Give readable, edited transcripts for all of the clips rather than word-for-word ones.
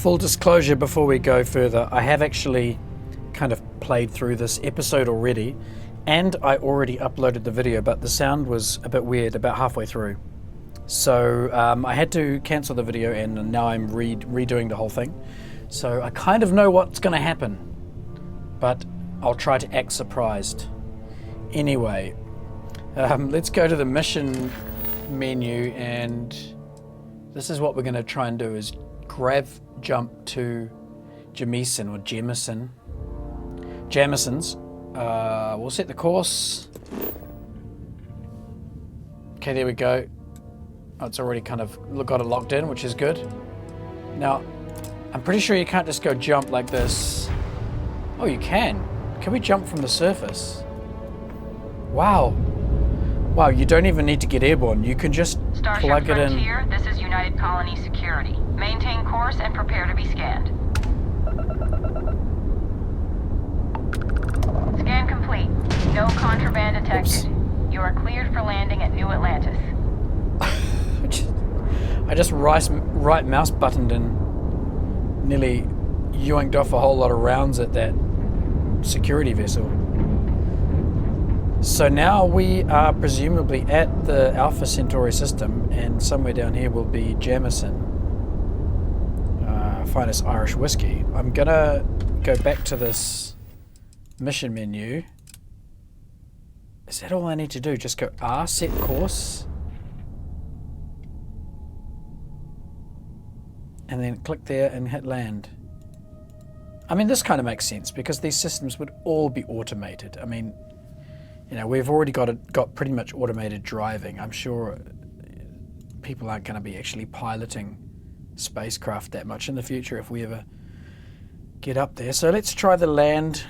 Full disclosure before we go further, I have actually kind of played through this episode already, and I already uploaded the video, but the sound was a bit weird about halfway through. So I had to cancel the video, and now I'm redoing the whole thing. So I kind of know what's going to happen, but I'll try to act surprised. Anyway, let's go to the mission menu, and this is what we're going to try and do: is jump to Jamison's. We'll set the course. Okay, there we go. Oh, it's already kind of got it locked in, which is good. Now, I'm pretty sure you can't just go jump like this. Oh, you can. Can we jump from the surface? Wow. Wow, you don't even need to get airborne. You can just plug it in. Frontier, this is United Colony Security. Maintain course and prepare to be scanned. Scan complete. No contraband detected. Oops. You are cleared for landing at New Atlantis. I just right mouse buttoned and nearly yoinked off a whole lot of rounds at that security vessel. So now we are presumably at the Alpha Centauri system, and somewhere down here will be Jameson, finest Irish whiskey. I'm gonna go back to this mission menu. Is that all I need to do? Just go R, set course, and then click there and hit land. I mean, this kind of makes sense because these systems would all be automated. I mean, you know, we've already got pretty much automated driving. I'm sure people aren't going to be actually piloting spacecraft that much in the future if we ever get up there. So let's try the land.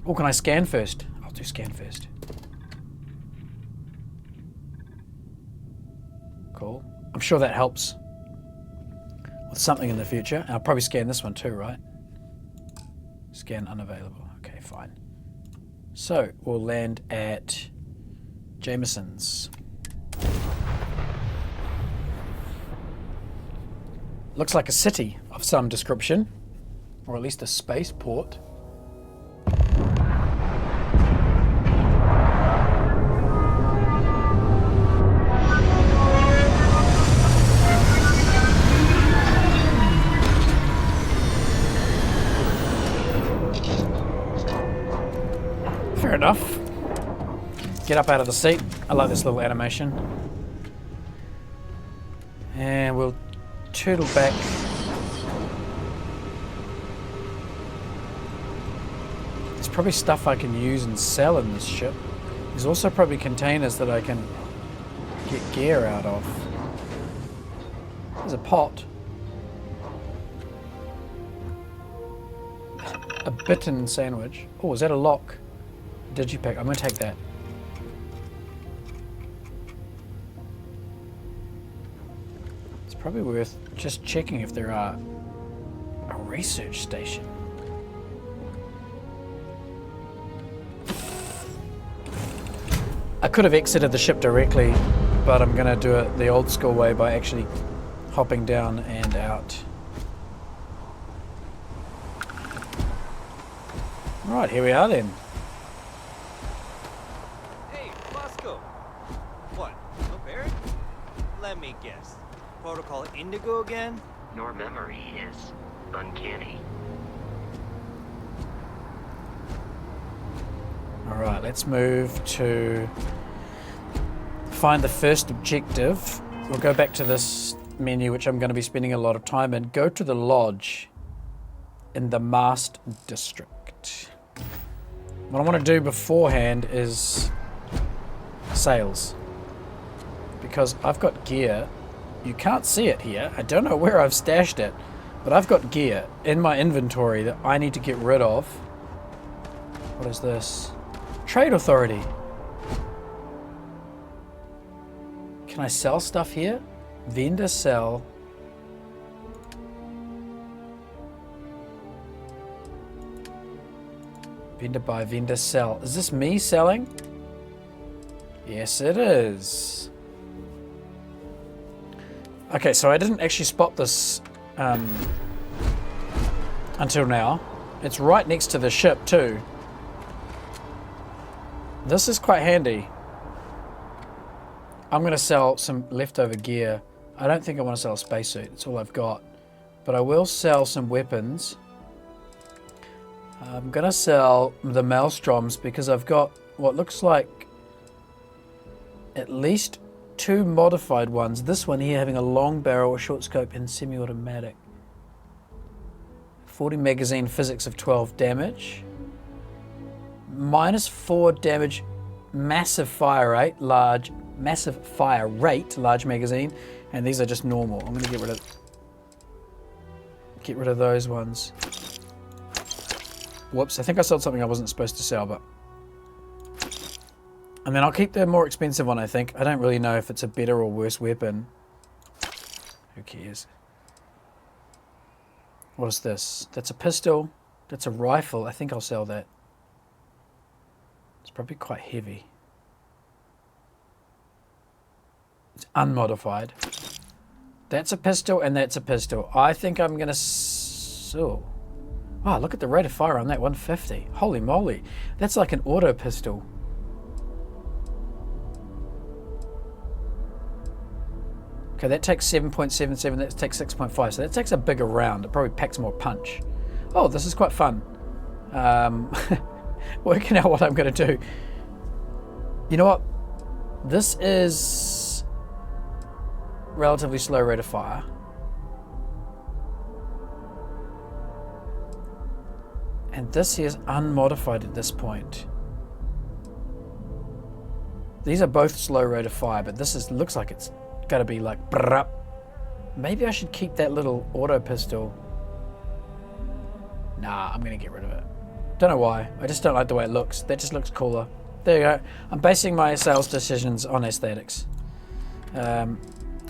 Or can I scan first? I'll do scan first. Cool. I'm sure that helps with something in the future. I'll probably scan this one too, right? Scan unavailable. Okay, fine. So we'll land at Jameson's. Looks like a city of some description, or at least a spaceport. Fair enough. Get up out of the seat. I like this little animation. And we'll turtle back. There's probably stuff I can use and sell in this ship. There's also probably containers that I can get gear out of. There's a pot. A bitten sandwich. Oh, is that a lock? Digipack. I'm going to take that. It's probably worth just checking if there are a research station. I could have exited the ship directly, but I'm going to do it the old school way by actually hopping down and out. Alright, here we are then. Let me guess. Protocol Indigo again? Your memory is uncanny. Alright, let's move to find the first objective. We'll go back to this menu, which I'm going to be spending a lot of time in. Go to the lodge in the Mast District. What I want to do beforehand is sales. Because I've got gear. You can't see it here. I don't know where I've stashed it, but I've got gear in my inventory that I need to get rid of. What is this? Trade Authority. Can I sell stuff here? Vendor sell. Vendor buy, vendor sell. Is this me selling? Yes, it is. Okay, so I didn't actually spot this until now. It's right next to the ship too. This is quite handy. I'm going to sell some leftover gear. I don't think I want to sell a spacesuit. It's all I've got. But I will sell some weapons. I'm going to sell the Maelstroms because I've got what looks like at least 2 modified ones. This one here having a long barrel, a short scope, and semi-automatic. 40 magazine, physics of 12 damage. -4 damage, massive fire rate, large magazine, and these are just normal. I'm going to get rid of those ones. Whoops, I think I sold something I wasn't supposed to sell, but... And then I'll keep the more expensive one, I think. I don't really know if it's a better or worse weapon. Who cares? What is this? That's a pistol. That's a rifle. I think I'll sell that. It's probably quite heavy. It's unmodified. That's a pistol and that's a pistol. I think I'm going to... Oh. Wow, look at the rate of fire on that, 150. Holy moly. That's like an auto pistol. Okay, that takes 7.77, that takes 6.5, so that takes a bigger round. It probably packs more punch. Oh, this is quite fun. Working out what I'm going to do. You know what? This is relatively slow rate of fire. And this here is unmodified at this point. These are both slow rate of fire, but this looks like it's got to be like... Brrr. Maybe I should keep that little auto pistol. Nah, I'm going to get rid of it. Don't know why. I just don't like the way it looks. That just looks cooler. There you go. I'm basing my sales decisions on aesthetics.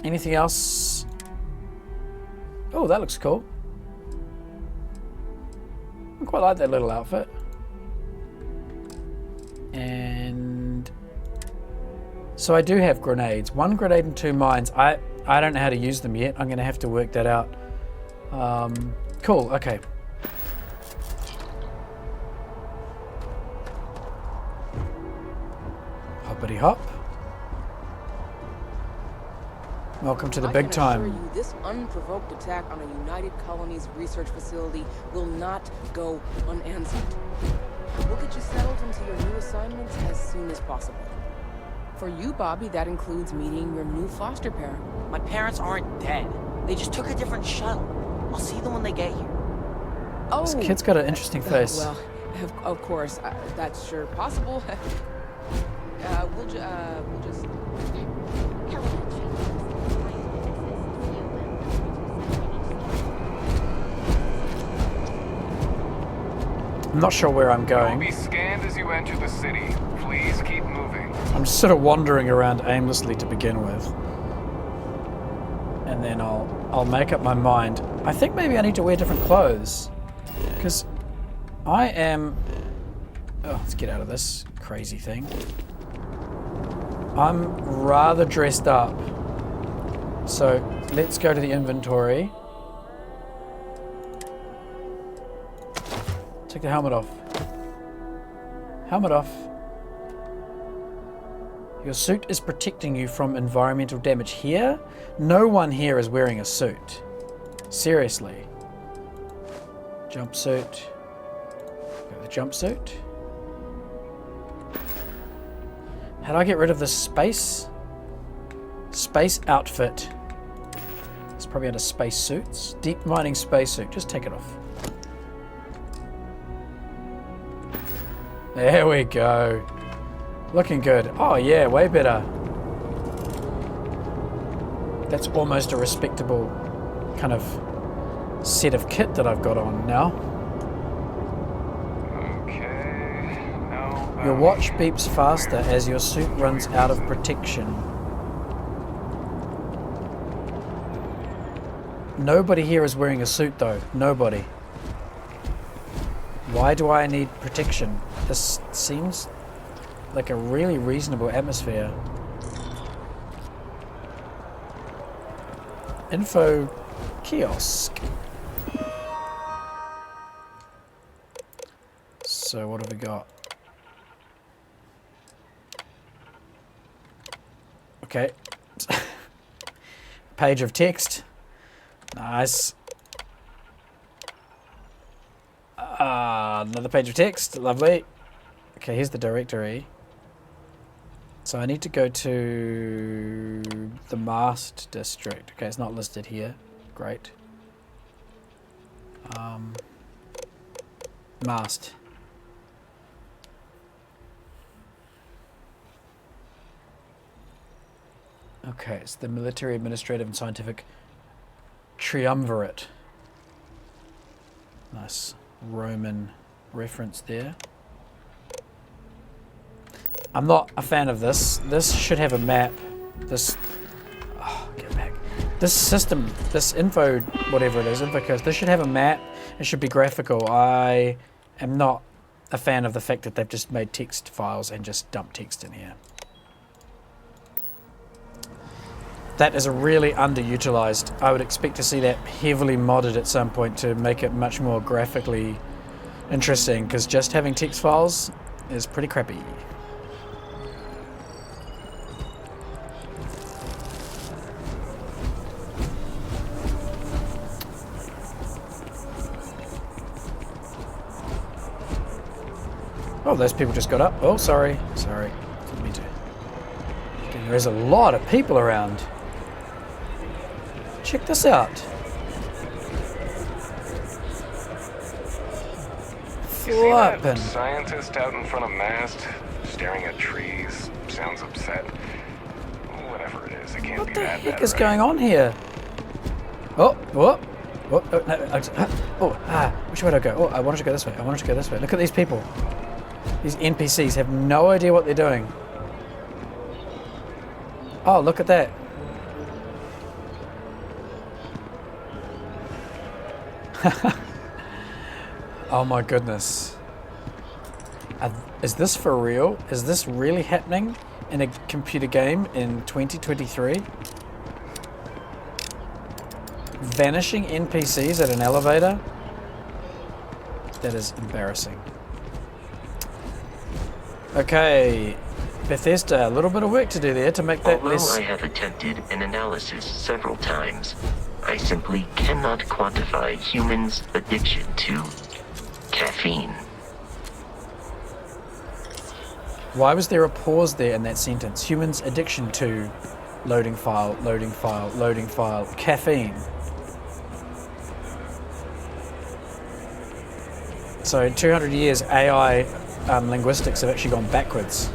Anything else? Oh, that looks cool. I quite like that little outfit. And so I do have grenades. 1 grenade and 2 mines. I don't know how to use them yet. I'm going to have to work that out. Cool, okay. Hoppity hop. Welcome to the big time. I can assure you, this unprovoked attack on a United Colonies research facility will not go unanswered. We'll get you settled into your new assignments as soon as possible. For you, Bobby, that includes meeting your new foster parent. My parents aren't dead. They just took a different shuttle. I'll see them when they get here. Oh, This kid's got an interesting face. Well, of course, that's sure possible. We'll just... I'm not sure where I'm You'll going. be scanned as you enter the city. Please keep moving. I'm just sort of wandering around aimlessly to begin with. And then I'll make up my mind. I think maybe I need to wear different clothes. Because I am... Oh, let's get out of this crazy thing. I'm rather dressed up. So let's go to the inventory. Take the helmet off. Helmet off. Your suit is protecting you from environmental damage. Here, no one here is wearing a suit. Seriously. Jumpsuit. Got the jumpsuit. How do I get rid of this space outfit? It's probably under space suits. Deep mining spacesuit. Just take it off. There we go. Looking good. Oh yeah, way better. That's almost a respectable kind of set of kit that I've got on now. Okay. No. Your watch beeps faster as your suit runs out of protection. Nobody here is wearing a suit though. Nobody. Why do I need protection? This seems like a really reasonable atmosphere. Info kiosk. So what have we got? Okay. Page of text. Nice. Another page of text. Lovely. Okay, here's the directory. So I need to go to the Mast district. Okay, it's not listed here. Great. Mast. Okay, it's the Military, Administrative, and Scientific Triumvirate. Nice Roman reference there. I'm not a fan of this. This should have a map. This... Oh, get back. This system, this info, whatever it is, info codes, this should have a map. It should be graphical. I am not a fan of the fact that they've just made text files and just dumped text in here. That is a really underutilized. I would expect to see that heavily modded at some point to make it much more graphically interesting, because just having text files is pretty crappy. Oh, those people just got up. Oh, sorry. Sorry. Didn't mean to. Okay, there's a lot of people around. Check this out. You see that Flippin'. scientist out in front of mast, staring at trees, sounds upset. Whatever it is, it can't What be the that heck bad, is right? going on here? Oh, whoop. Whoop. Oh, no, which way do I go? Oh, I wanted to go this way. I wanted to go this way. Look at these people. These NPCs have no idea what they're doing. Oh, look at that. Oh my goodness. Is this for real? Is this really happening in a computer game in 2023? Vanishing NPCs at an elevator? That is embarrassing. Okay, Bethesda, a little bit of work to do there to make that Although less... I have attempted an analysis several times, I simply cannot quantify humans' addiction to caffeine. Why was there a pause there in that sentence? Humans' addiction to loading file, loading file, loading file, caffeine. So in 200 years, AI linguistics have actually gone backwards.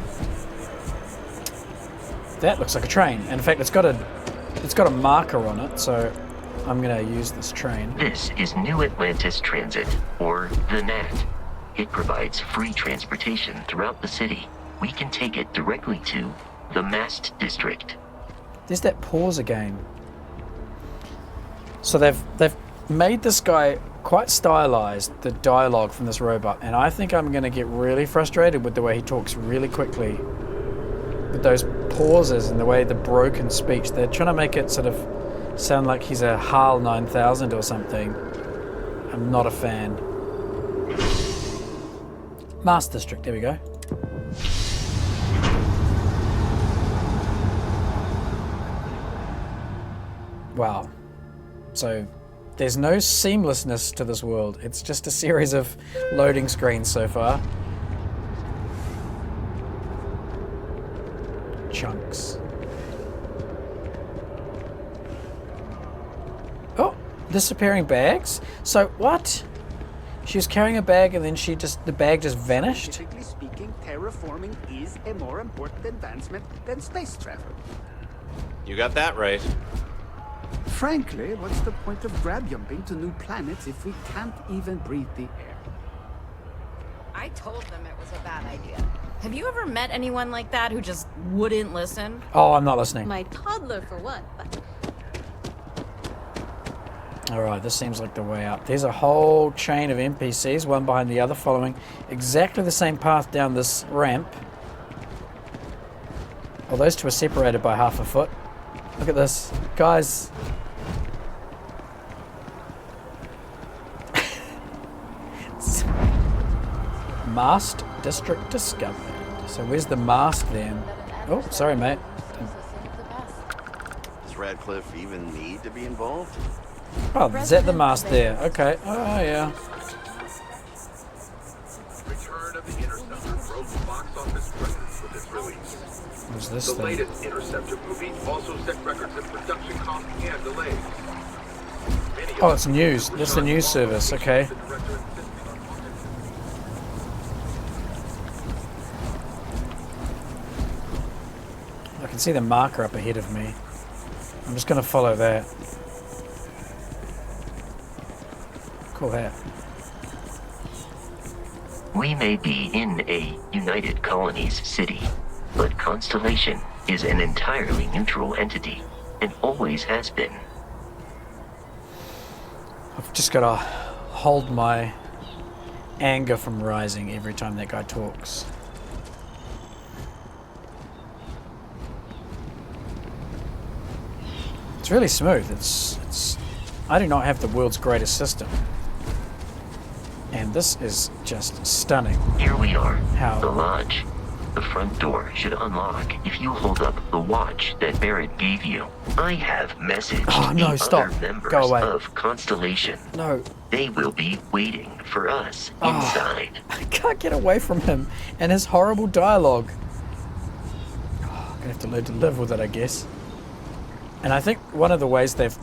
That looks like a train. In fact, it's got a marker on it, so I'm going to use this train. This is New Atlantis Transit, or the NAT. It provides free transportation throughout the city. We can take it directly to the Mast District. There's that pause again. So they've made this guy quite stylized, the dialogue from this robot, and I think I'm going to get really frustrated with the way he talks really quickly. With those pauses and the way the broken speech. They're trying to make it sort of sound like he's a HAL 9000 or something. I'm not a fan. Mast District, there we go. Wow. So there's no seamlessness to this world. It's just a series of loading screens so far. Chunks. Oh, disappearing bags? So what? She was carrying a bag and then the bag just vanished? Typically speaking, terraforming is a more important advancement than space travel. You got that right. Frankly, what's the point of grab jumping to new planets if we can't even breathe the air? I told them it was a bad idea. Have you ever met anyone like that who just wouldn't listen? Oh, I'm not listening. My toddler for one, but... Alright, this seems like the way up. There's a whole chain of NPCs, one behind the other, following exactly the same path down this ramp. Well, those two are separated by half a foot. Look at this. Guys. Mast district discovered. So where's the mast then? Oh, sorry, mate. Does Radcliffe even need to be involved? Oh, is that the mast there? Okay. Oh, yeah. Return of the Interceptor broke box office records with its release. What's this The thing? latest Interceptor movie also set records in production costs and delays. Oh, it's news. That's the news service. Okay. I can see the marker up ahead of me. I'm just going to follow that. Cool hat. We may be in a United Colonies city, but Constellation is an entirely neutral entity, and always has been. I've just got to hold my anger from rising every time that guy talks. It's really smooth. It's. I do not have the world's greatest system. And this is just stunning. Here we are, How? the lodge. The front door should unlock if you hold up the watch that Barrett gave you. I have messaged no, the stop. other members Go away. of Constellation. No. They will be waiting for us inside. I can't get away from him and his horrible dialogue. I'm gonna have to learn to live with it, I guess. And I think one of the ways they've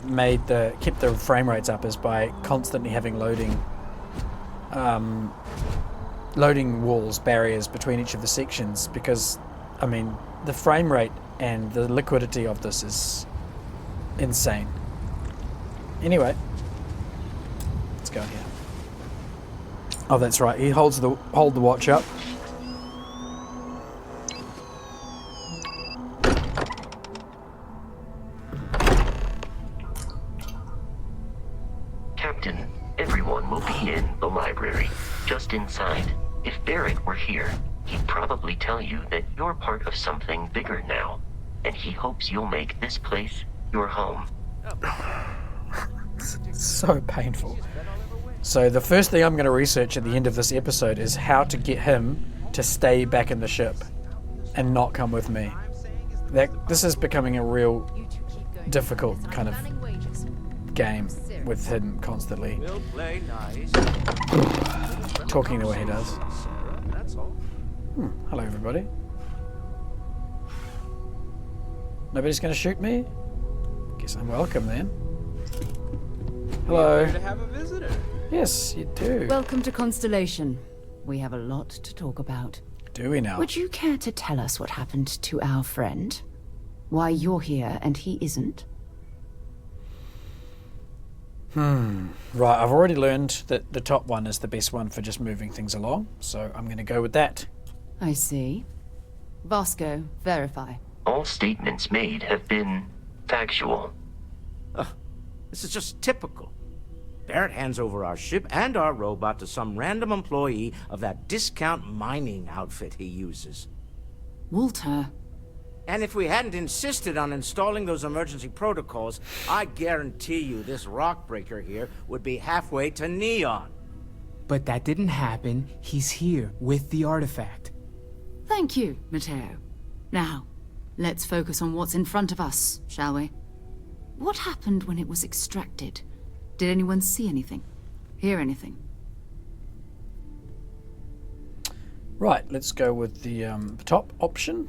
kept the frame rates up is by constantly having loading walls, barriers between each of the sections, because I mean the frame rate and the liquidity of this is insane. Anyway, let's go here. Oh, that's right. He hold the watch up. Captain, everyone will be in the library, just inside. If Barrett were here, he'd probably tell you that you're part of something bigger now, and he hopes you'll make this place your home. So painful. So the first thing I'm going to research at the end of this episode is how to get him to stay back in the ship and not come with me. This is becoming a real difficult kind of game with him constantly talking the way he does. Hello everybody. Nobody's going to shoot me? Guess I'm welcome then. Hello. To have a visitor. Yes, you do. Welcome to Constellation. We have a lot to talk about. Do we now? Would you care to tell us what happened to our friend? Why you're here and he isn't? Right, I've already learned that the top one is the best one for just moving things along, so I'm going to go with that. I see. Vasco, verify. All statements made have been factual. This is just typical. Barrett hands over our ship and our robot to some random employee of that discount mining outfit he uses. Walter. And if we hadn't insisted on installing those emergency protocols, I guarantee you this rock breaker here would be halfway to Neon. But that didn't happen. He's here with the artifact. Thank you, Matteo. Now, let's focus on what's in front of us, shall we? What happened when it was extracted? Did anyone see anything? Hear anything? Right, let's go with the top option.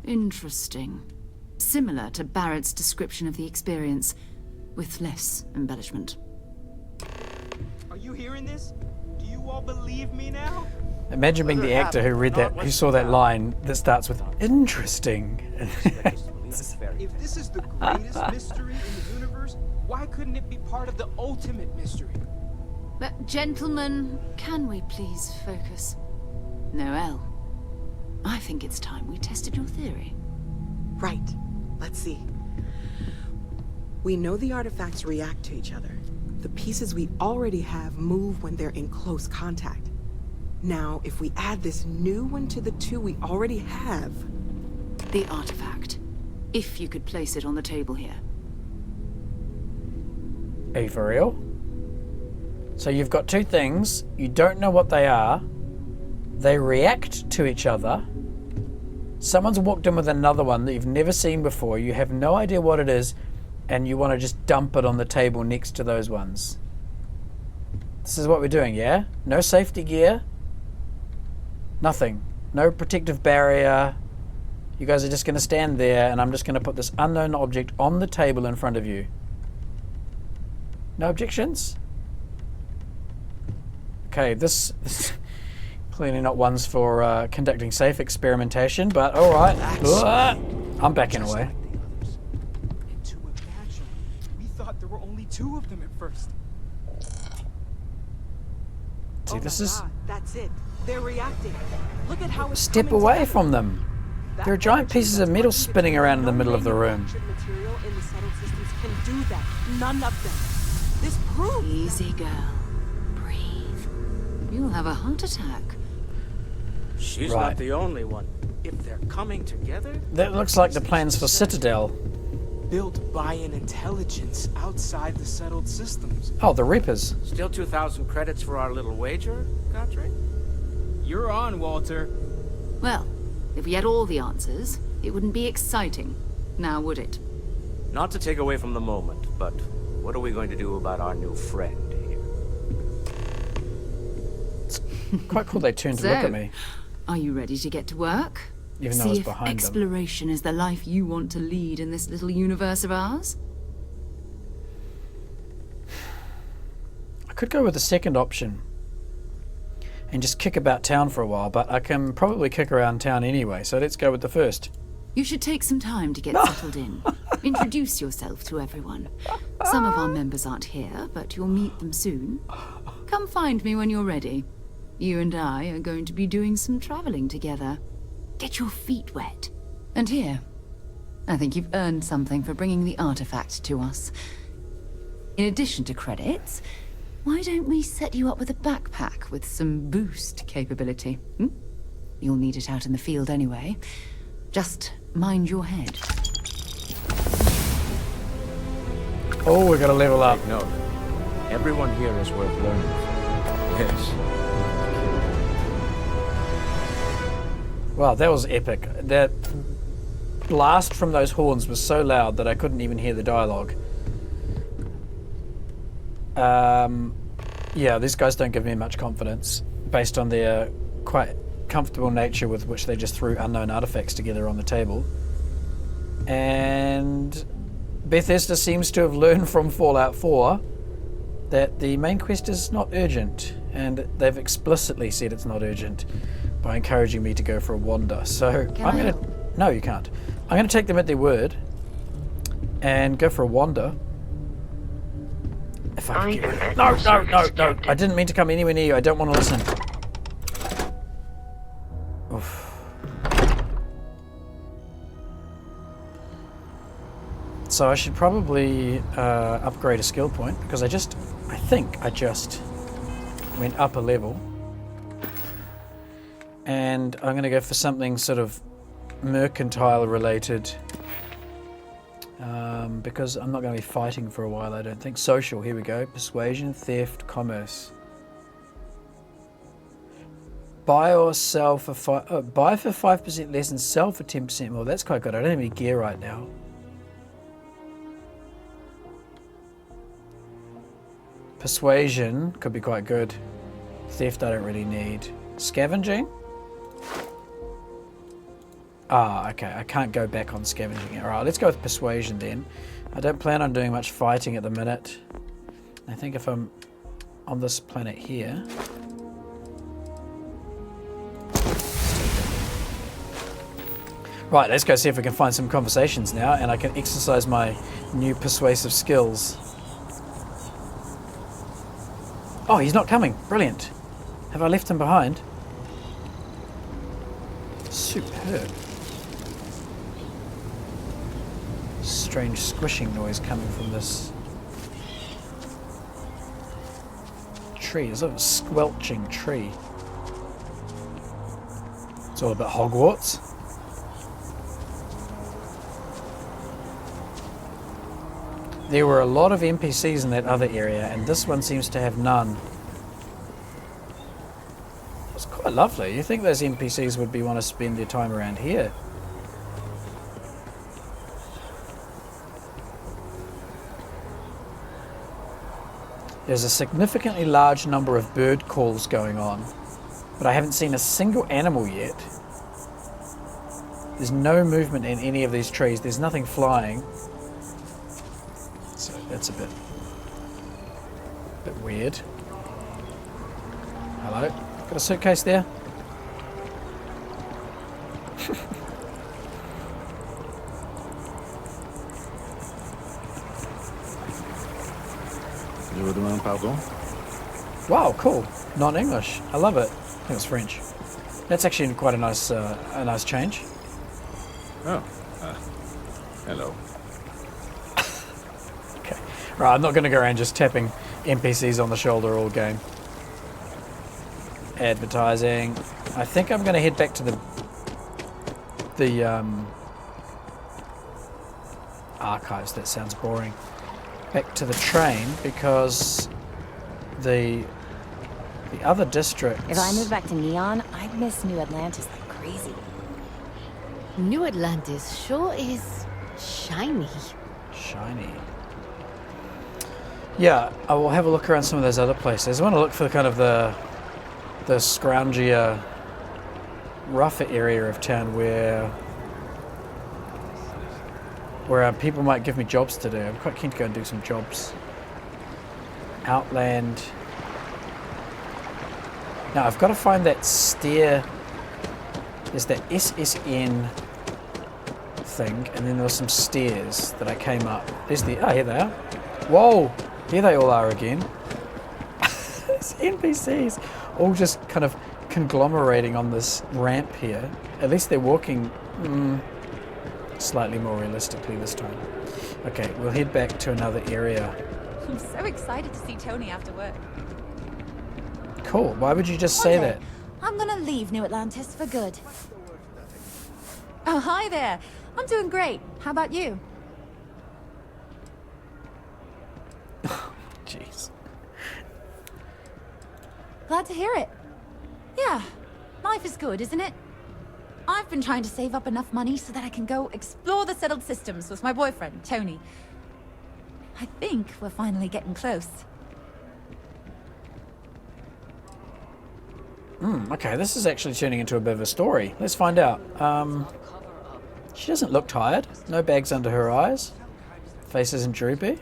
Interesting. Similar to Barrett's description of the experience, with less embellishment. Are you hearing this? Do you all believe me now? Imagine being the actor who saw that line that starts with interesting. If this is the greatest mystery in the universe, why couldn't it be part of the ultimate mystery? But gentlemen, can we please focus? Noel, I think it's time we tested your theory. Right. Let's see. We know the artifacts react to each other. The pieces we already have move when they're in close contact. Now, if we add this new one to the two we already have... The artifact. If you could place it on the table here. Are you for real? So you've got two things, you don't know what they are, They react to each other. Someone's walked in with another one that you've never seen before. You have no idea what it is, and you want to just dump it on the table next to those ones. This is what we're doing, yeah? No safety gear. Nothing. No protective barrier. You guys are just going to stand there, and I'm just going to put this unknown object on the table in front of you. No objections? Okay, this clearly not ones for conducting safe experimentation, but alright. I'm backing away. And to imagine, we thought there were only 2 of them at first. See, this is... God, that's it. They're reacting. Look at how it's Step coming away together. from them. There are giant pieces of metal spinning around in the middle of the room. Material in the settled systems can do that. None of them. This proves. Easy, girl. Breathe. You'll have a heart attack. She's Right. not the only one. If they're coming together... That looks like the plans for Citadel. Built by an intelligence outside the settled systems. Oh, the Reapers. Still 2,000 credits for our little wager, Godfrey? You're on, Walter. Well, if we had all the answers, it wouldn't be exciting. Now, would it? Not to take away from the moment, but what are we going to do about our new friend here? Quite cool they turned to look at me. Are you ready to get to work? Even though I See was if behind them. exploration is the life you want to lead in this little universe of ours? I could go with the second option and just kick about town for a while, but I can probably kick around town anyway, so let's go with the first. You should take some time to get settled in. Introduce yourself to everyone. Some of our members aren't here, but you'll meet them soon. Come find me when you're ready. You and I are going to be doing some traveling together. Get your feet wet. And here, I think you've earned something for bringing the artifact to us. In addition to credits, why don't we set you up with a backpack with some boost capability? You'll need it out in the field anyway. Just mind your head. Oh, we gotta level up. Take note. Everyone here is worth learning from. Yes. Wow, that was epic. That blast from those horns was so loud that I couldn't even hear the dialogue. Yeah, these guys don't give me much confidence based on their quite comfortable nature with which they just threw unknown artifacts together on the table. And Bethesda seems to have learned from Fallout 4 that the main quest is not urgent, and they've explicitly said it's not urgent by encouraging me to go for a wander. So I'm gonna... No, you can't. I'm gonna take them at their word and go for a wander. If I can get... No! I didn't mean to come anywhere near you. I don't want to listen. Oof. So I should probably upgrade a skill point, because I think I just went up a level. And I'm going to go for something sort of mercantile related, because I'm not going to be fighting for a while, I don't think. Social, here we go. Persuasion, theft, commerce. Buy or sell for buy for 5% less and sell for 10% more. That's quite good. I don't have any gear right now. Persuasion could be quite good. Theft I don't really need. Scavenging? Ah, okay. I can't go back on scavenging. Alright, let's go with persuasion then. I don't plan on doing much fighting at the minute. I think if I'm on this planet here... Right, let's go see if we can find some conversations now, and I can exercise my new persuasive skills. Oh, he's not coming. Brilliant. Have I left him behind? Superb. Strange squishing noise coming from this tree. It's a squelching tree. It's all about Hogwarts. There were a lot of NPCs in that other area, and this one seems to have none. quite lovely. You think those NPCs would want to spend their time around here? There's a significantly large number of bird calls going on, but I haven't seen a single animal yet. There's no movement in any of these trees. There's nothing flying. So that's a bit weird. Hello? Got a suitcase there? Je vous demande pardon? Wow, cool. Non-English. I love it. I think it's French. That's actually quite a nice change. Oh. Hello. Okay. Right, I'm not going to go around just tapping NPCs on the shoulder all game. Advertising. I think I'm going to head back to the archives. That sounds boring. Back to the train because the other districts... If I moved back to Neon, I'd miss New Atlantis like crazy. New Atlantis sure is shiny. Shiny. Yeah, I will have a look around some of those other places. I want to look for kind of the scroungier, rougher area of town where people might give me jobs to do. I'm quite keen to go and do some jobs. Outland. Now I've got to find that stair. There's that SSN thing, and then there were some stairs that I came up. There's the... Oh, here they are. Whoa! Here they all are again. These NPCs all just kind of conglomerating on this ramp here. At least they're walking slightly more realistically this time. Okay, we'll head back to another area. I'm so excited to see Tony after work. Cool. Why would you just say that? I'm gonna leave New Atlantis for good. Oh, hi there. I'm doing great. How about you? Jeez. Glad to hear it. Yeah, life is good, isn't it? I've been trying to save up enough money so that I can go explore the settled systems with my boyfriend, Tony. I think we're finally getting close. Okay, this is actually turning into a bit of a story. Let's find out. She doesn't look tired. No bags under her eyes. Face isn't droopy.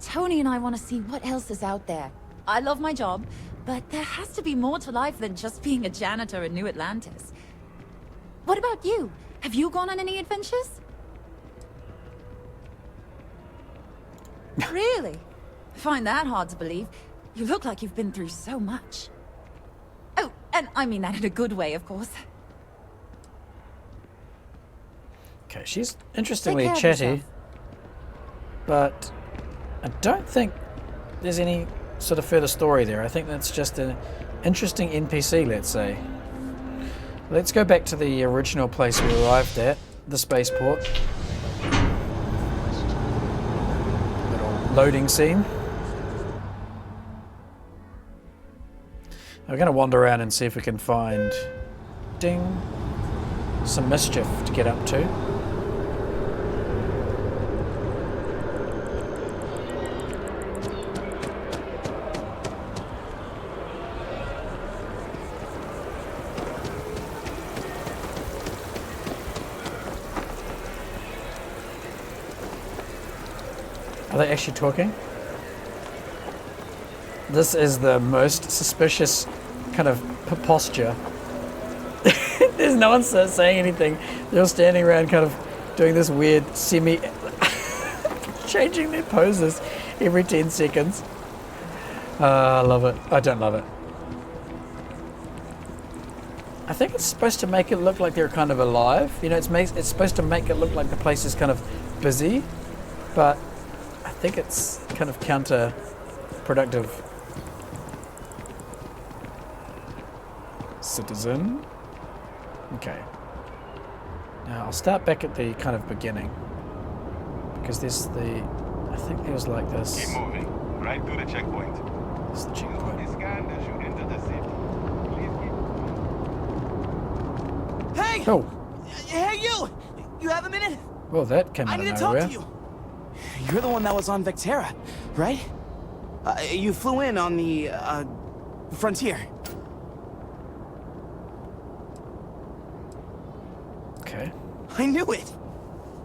Tony and I want to see what else is out there. I love my job, but there has to be more to life than just being a janitor in New Atlantis. What about you? Have you gone on any adventures? Really? I find that hard to believe. You look like you've been through so much. Oh, and I mean that in a good way, of course. Okay, she's interestingly Take care of chatty, yourself. but I don't think there's any sort of further story there. I think that's just an interesting NPC, let's say. Let's go back to the original place we arrived at, the spaceport. Little loading scene. We're going to wander around and see if we can find, ding, some mischief to get up to. Are they actually talking? This is the most suspicious kind of posture. There's no one saying anything. They're all standing around kind of doing this weird changing their poses every 10 seconds. I love it. I don't love it. I think it's supposed to make it look like they're kind of alive. You know, it's supposed to make it look like the place is kind of busy, but I think it's kind of counterproductive. Citizen. Okay. Now I'll start back at the kind of beginning, because there's I think there was like this. Keep moving. Right to the checkpoint. This is the checkpoint. Be scanned as you enter the city. Oh. Hey, you! You have a minute? Well, that came out I need of to talk nowhere. to you. You're the one that was on Vectera, right? You flew in on the, Frontier. Okay. I knew it!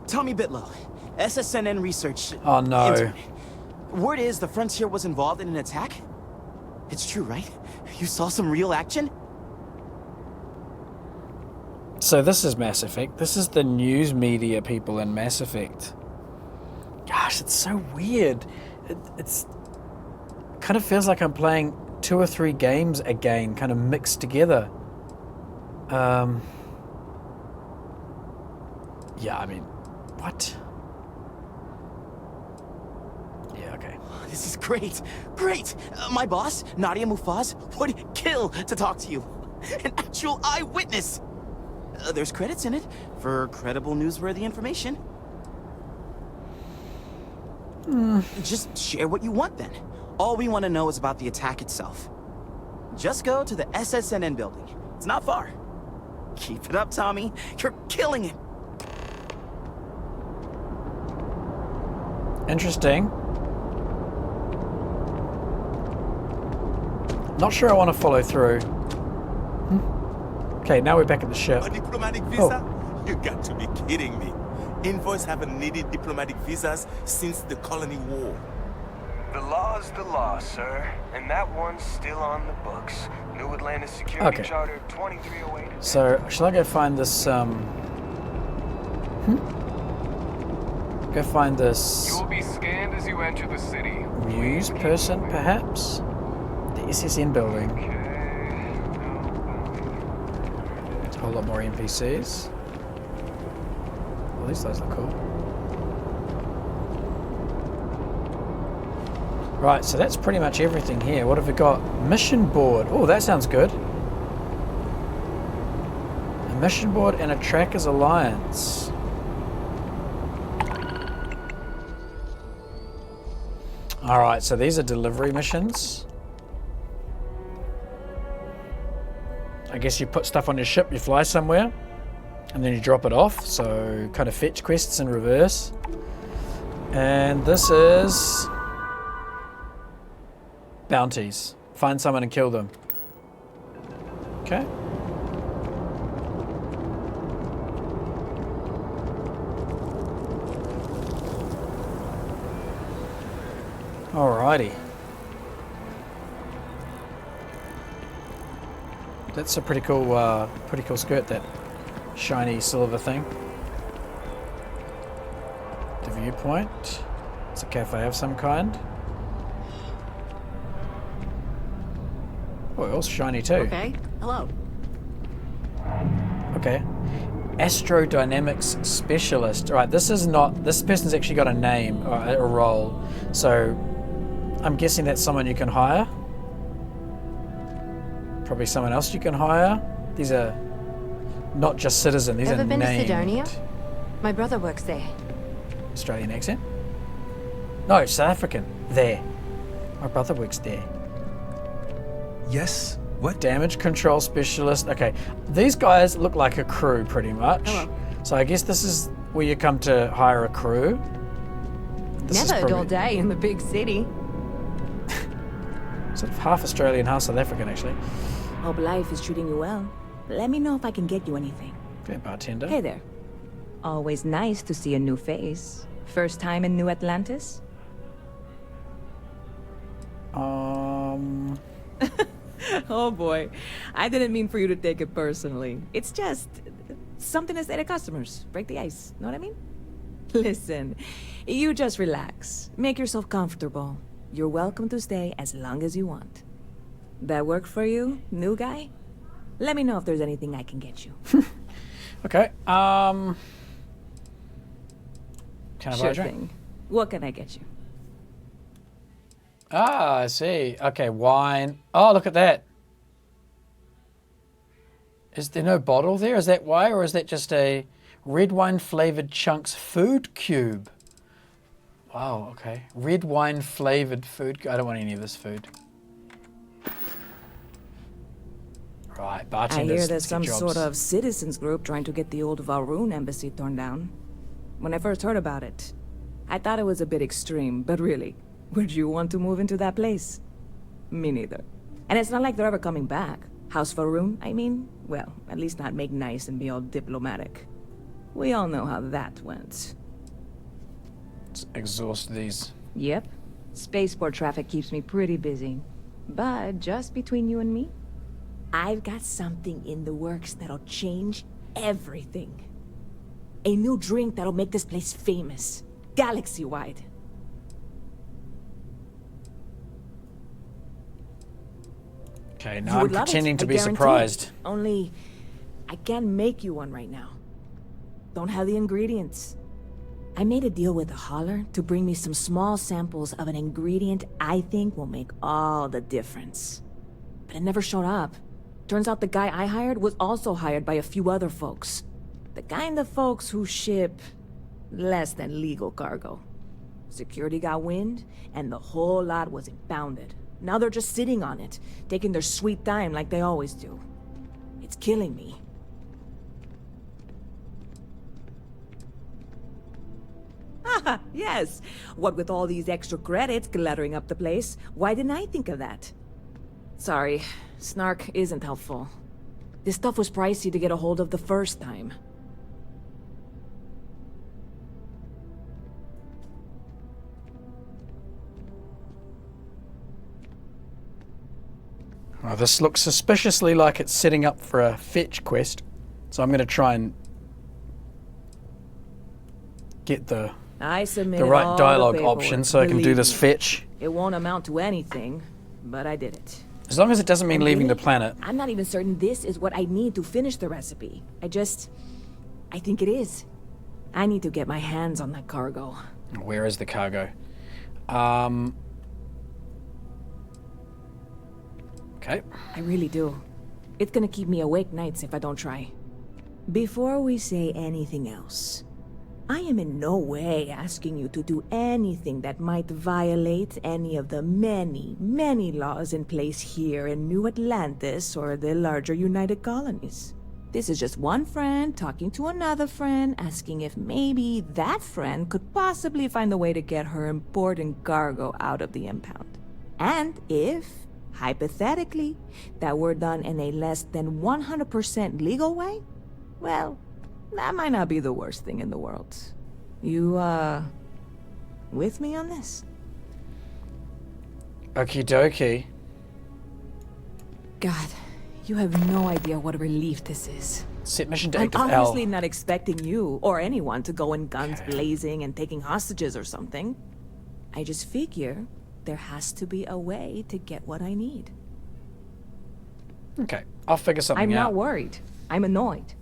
Tommy Bitlow, SSNN Research. Oh, no. Intern. Word is the Frontier was involved in an attack? It's true, right? You saw some real action? So this is Mass Effect. This is the news media people in Mass Effect. Gosh, it's so weird. It's kind of feels like I'm playing 2 or 3 games again, kind of mixed together. Yeah, I mean, what? Yeah, okay. This is great. Great! My boss, Nadia Mufaz, would kill to talk to you. An actual eyewitness! There's credits in it for credible, newsworthy information. Just share what you want then. All we want to know is about the attack itself. Just go to the SSNN building. It's not far. Keep it up, Tommy. You're killing it. Interesting. Not sure I want to follow through. Okay, now we're back at the ship. A diplomatic visa? You got to be kidding me. Envoys haven't needed diplomatic visas since the colony war. The law's the law, sir. And that one's still on the books. New Atlantis Security Charter 2308. So, shall I go find this, Go find this... You will be scanned as you enter the city. News person, perhaps? The SSN building. A whole lot more NPCs. Well, these guys look cool. Right, so that's pretty much everything here. What have we got? Mission board. Oh, that sounds good. A mission board and a Trackers Alliance. Alright, so these are delivery missions. I guess you put stuff on your ship, you fly somewhere, and then you drop it off. So, kind of fetch quests in reverse. And this is... bounties. Find someone and kill them. Okay. Alrighty. That's a pretty cool skirt, that shiny silver thing. The viewpoint. It's a cafe of some kind. Oh, also shiny too. Okay. Hello. Okay. Astrodynamics specialist. Right, this person's actually got a name or a role. So I'm guessing that's someone you can hire. Probably someone else you can hire. These are not just citizen, these Ever are been named. to Sidonia? My brother works there. Australian accent? No, South African. There. My brother works there. Yes? What? Damage control specialist. Okay, these guys look like a crew pretty much. Hello. So I guess this is where you come to hire a crew. This Never a dull day in the big city. Sort of half Australian, half South African actually. Hope life is treating you well. Let me know if I can get you anything. Okay, bartender. Hey there. Always nice to see a new face. First time in New Atlantis? Oh boy, I didn't mean for you to take it personally. It's just something to say to customers. Break the ice, know what I mean? Listen, you just relax. Make yourself comfortable. You're welcome to stay as long as you want. That work for you, new guy? Let me know if there's anything I can get you. Okay, can I buy Sure a drink? thing. What can I get you? Ah, I see. Okay, wine. Oh, look at that. Is there no bottle there? Is that why? Or is that just a red wine flavored chunks food cube? Wow, okay. Red wine flavored food. I don't want any of this food. Right, I bartenders. hear there's let's get some jobs. sort of citizens group trying to get the old Varun embassy torn down. When I first heard about it, I thought it was a bit extreme, but really, would you want to move into that place? Me neither. And it's not like they're ever coming back. House Varun, I mean? Well, at least not make nice and be all diplomatic. We all know how that went. Let's exhaust these. Yep. Spaceport traffic keeps me pretty busy. But just between you and me, I've got something in the works that'll change everything. A new drink that'll make this place famous. Galaxy-wide. Okay, now I'm pretending to be surprised. Only, I can't make you one right now. Don't have the ingredients. I made a deal with a hauler to bring me some small samples of an ingredient I think will make all the difference. But it never showed up. Turns out the guy I hired was also hired by a few other folks. The kind of folks who ship less than legal cargo. Security got wind, and the whole lot was impounded. Now they're just sitting on it, taking their sweet time like they always do. It's killing me. Haha, yes. What with all these extra credits cluttering up the place, why didn't I think of that? Sorry, snark isn't helpful. This stuff was pricey to get a hold of the first time. Oh, this looks suspiciously like it's setting up for a fetch quest, so I'm going to try and get the right dialogue option so I can do this fetch. It won't amount to anything, but I did it. As long as it doesn't mean leaving the planet. I'm not even certain this is what I need to finish the recipe. I think it is. I need to get my hands on that cargo. Where is the cargo? Okay. I really do. It's gonna keep me awake nights if I don't try. Before we say anything else, I am in no way asking you to do anything that might violate any of the many, many laws in place here in New Atlantis or the larger United Colonies. This is just one friend talking to another friend, asking if maybe that friend could possibly find a way to get her important cargo out of the impound. And if, hypothetically, that were done in a less than 100% legal way, well, that might not be the worst thing in the world. You, with me on this? Okie dokie. God, you have no idea what a relief this is. Set mission to I'm active L. obviously not expecting you or anyone to go in guns blazing and taking hostages or something. I just figure there has to be a way to get what I need. Okay, I'll figure something out. I'm not worried. I'm annoyed.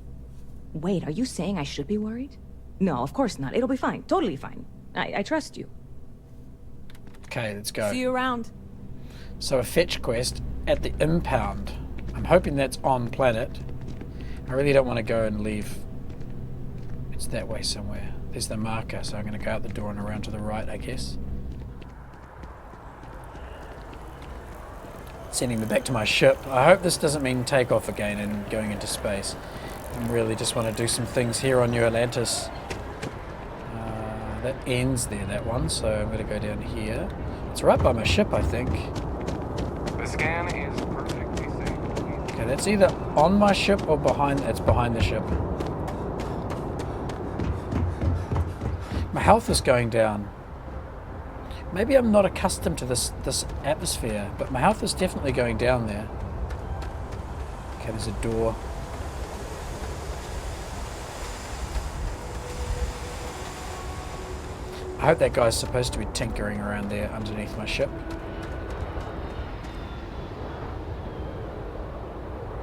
Wait, are you saying I should be worried? No, of course not. It'll be fine. Totally fine. I trust you. Okay, let's go. See you around. So a fetch quest at the impound. I'm hoping that's on planet. I really don't want to go and leave. It's that way somewhere. There's the marker, so I'm going to go out the door and around to the right, I guess. Sending me back to my ship. I hope this doesn't mean takeoff again and going into space. I really just want to do some things here on New Atlantis. That ends there, that one, so I'm going to go down here. It's right by my ship, I think. The scan is perfectly safe. Okay, that's either on my ship or behind. It's behind the ship. My health is going down. Maybe I'm not accustomed to this atmosphere, but my health is definitely going down there. Okay, there's a door. I hope that guy's supposed to be tinkering around there underneath my ship.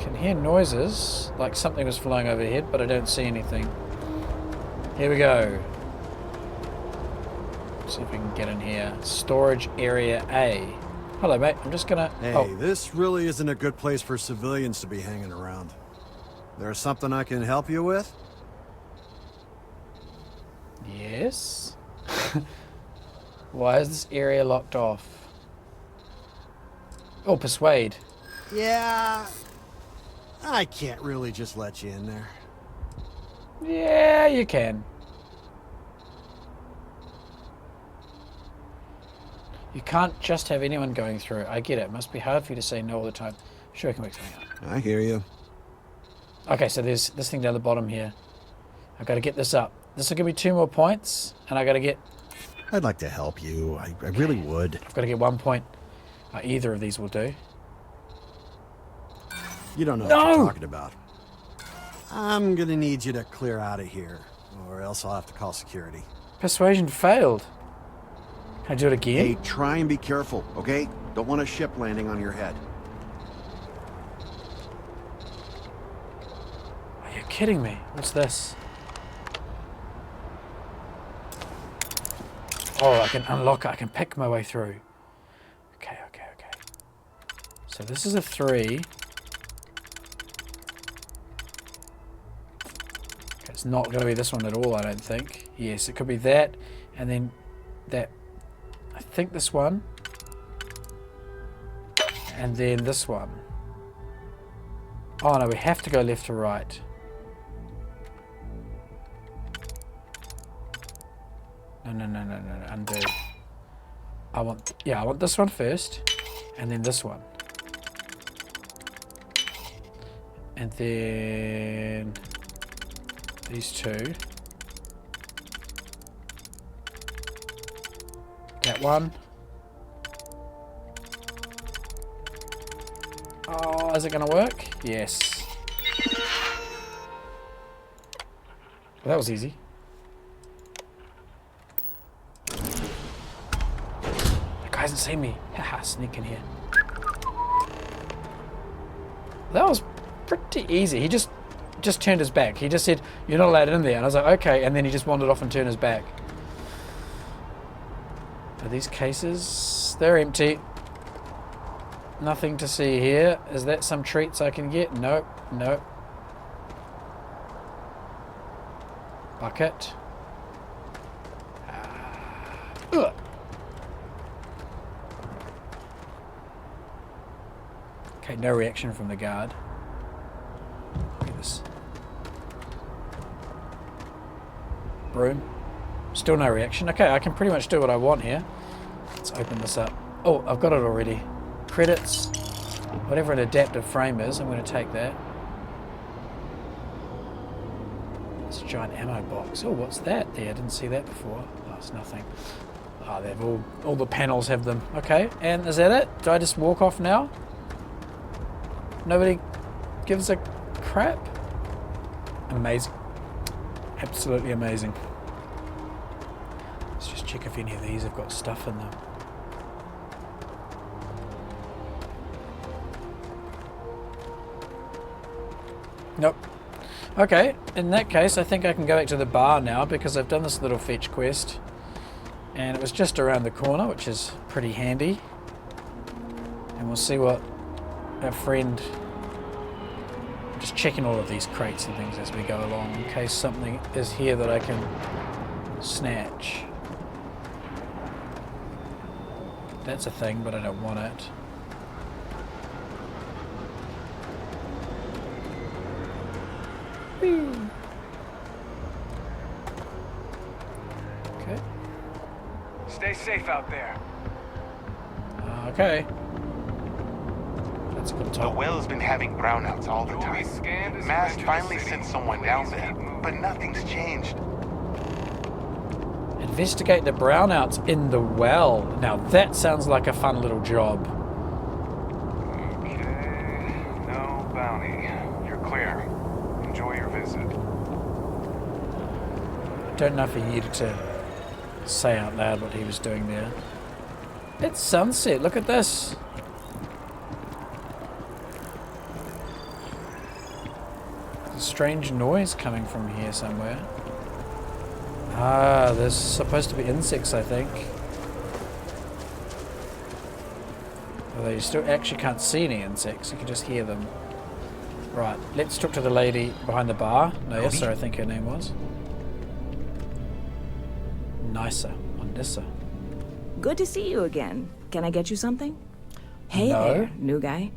Can hear noises, like something was flying overhead, but I don't see anything. Here we go. See if we can get in here. Storage area A. Hello, mate. I'm just gonna... Hey, this really isn't a good place for civilians to be hanging around. There's something I can help you with? Yes? Why is this area locked off? Oh, persuade. Yeah. I can't really just let you in there. Yeah, you can. You can't just have anyone going through. I get it. It must be hard for you to say no all the time. Sure, I can work something out. I hear you. Okay, so there's this thing down the bottom here. I've got to get this up. This will give me 2 more points, and I got to get... I'd like to help you. I really would. I've got to get 1 point. Either of these will do. You don't know what you're talking about. I'm gonna need you to clear out of here, or else I'll have to call security. Persuasion failed. Can I do it again? Hey, try and be careful, okay? Don't want a ship landing on your head. Are you kidding me? What's this? Oh, I can unlock it. I can pick my way through. Okay. So this is a 3. It's not going to be this one at all, I don't think. Yes, it could be that, and then that. I think this one. And then this one. Oh no, we have to go left to right. No, undo. I want this one first, and then this one. And then these 2. That one. Oh, is it going to work? Yes. Well, that was easy. The guy hasn't seen me. Haha, sneak in here. That was pretty easy. He just turned his back. He just said, "You're not allowed in there." And I was like, okay. And then he just wandered off and turned his back. Are these cases? They're empty. Nothing to see here. Is that some treats I can get? Nope. Bucket. Okay, no reaction from the guard. Look at this. Broom. Still no reaction. Okay, I can pretty much do what I want here. Let's open this up. Oh, I've got it already. Credits. Whatever an adaptive frame is, I'm going to take that. It's a giant ammo box. Oh, what's that there? I didn't see that before. Oh, it's nothing. Oh, they've all the panels have them. Okay, and is that it? Do I just walk off now? Nobody gives a crap? Amazing. Absolutely amazing. Let's just check if any of these have got stuff in them. Nope. Okay, in that case, I think I can go back to the bar now because I've done this little fetch quest. And it was just around the corner, which is pretty handy. And we'll see what our friend... I'm just checking all of these crates and things as we go along in case something is here that I can snatch. That's a thing, but I don't want it. Okay. Stay safe out there. Okay. That's a good The talk. well's been having brownouts all the time. Mast finally sent someone down there, but nothing's changed. Investigate the brownouts in the well. Now that sounds like a fun little job. Okay. No bounty. You're clear. Enjoy your visit. Don't know if he needed to say out loud what he was doing there. It's sunset. Look at this. There's a strange noise coming from here somewhere. Ah, there's supposed to be insects, I think. Although you still actually can't see any insects, you can just hear them. Right, let's talk to the lady behind the bar. No, yes, sir, I think her name was. Nisa, Nissa. Good to see you again. Can I get you something? Hey No. there, new guy.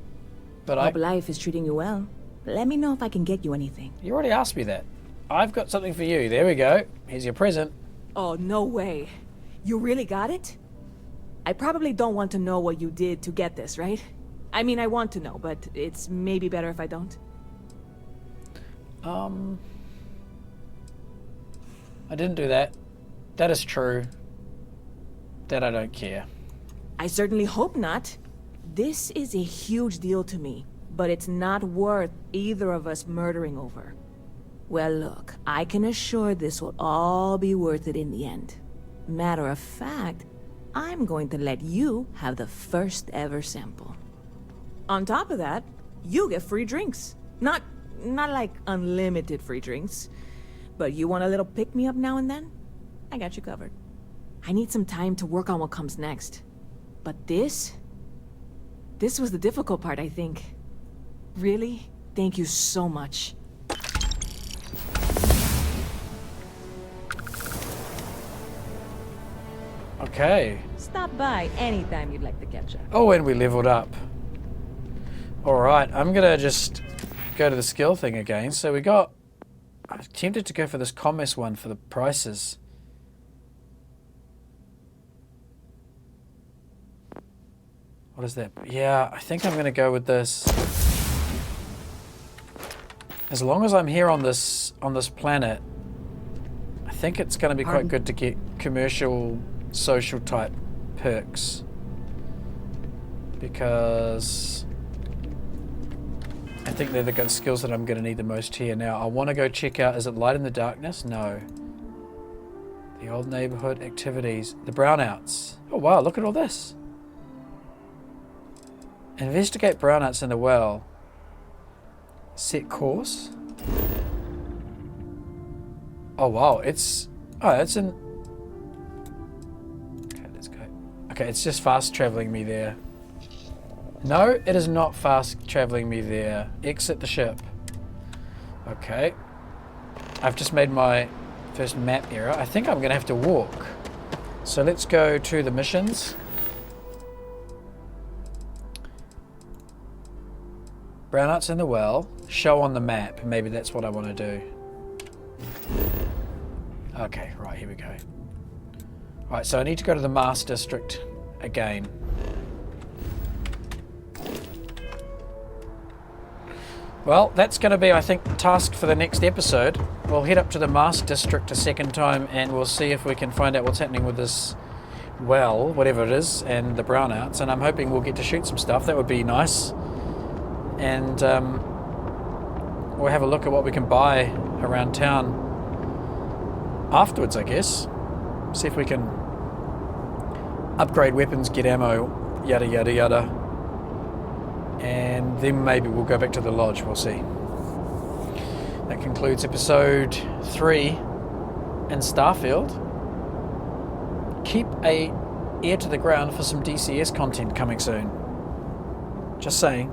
But Hope life is treating you well. Let me know if I can get you anything. You already asked me that. I've got something for you. There we go. Here's your present. Oh, no way. You really got it? I probably don't want to know what you did to get this, right? I mean, I want to know, but it's maybe better if I don't. I didn't do that. That is true. That I don't care. I certainly hope not. This is a huge deal to me, but it's not worth either of us murdering over. Well, look, I can assure this will all be worth it in the end. Matter of fact, I'm going to let you have the first ever sample. On top of that, you get free drinks. Not like unlimited free drinks, but you want a little pick-me-up now and then? I got you covered. I need some time to work on what comes next. But this was the difficult part, I think. Really, thank you so much. Okay. Stop by anytime you'd like to catch up. Oh, and we leveled up. Alright, I'm gonna just go to the skill thing again. So we got... I'm tempted to go for this commerce one for the prices. What is that? Yeah, I think I'm gonna go with this. As long as I'm here on this planet, I think it's gonna be quite good to get commercial, social type perks. Because I think they're the skills that I'm going to need the most here. Now, I want to go check out, is it Light in the Darkness? No. The Old Neighborhood Activities. The Brownouts. Oh wow, look at all this. Investigate brownouts in the well. Set course. Oh wow, it's... Oh, it's in... Okay, let's go. Okay, it's just fast traveling me there. No, it is not fast traveling me there. Exit the ship. Okay. I've just made my first map error. I think I'm going to have to walk. So let's go to the missions. Brownouts in the well. Show on the map. Maybe that's what I want to do. Okay, right, here we go. Right, so I need to go to the Mars District again. Well, that's going to be, I think, the task for the next episode. We'll head up to the Mars District a second time and we'll see if we can find out what's happening with this well, whatever it is, and the brownouts. And I'm hoping we'll get to shoot some stuff. That would be nice. And we'll have a look at what we can buy around town afterwards, I guess. See if we can upgrade weapons, get ammo, yada yada yada. And then maybe we'll go back to the lodge, we'll see. That concludes episode 3 in Starfield. Keep a ear to the ground for some DCS content coming soon. Just saying.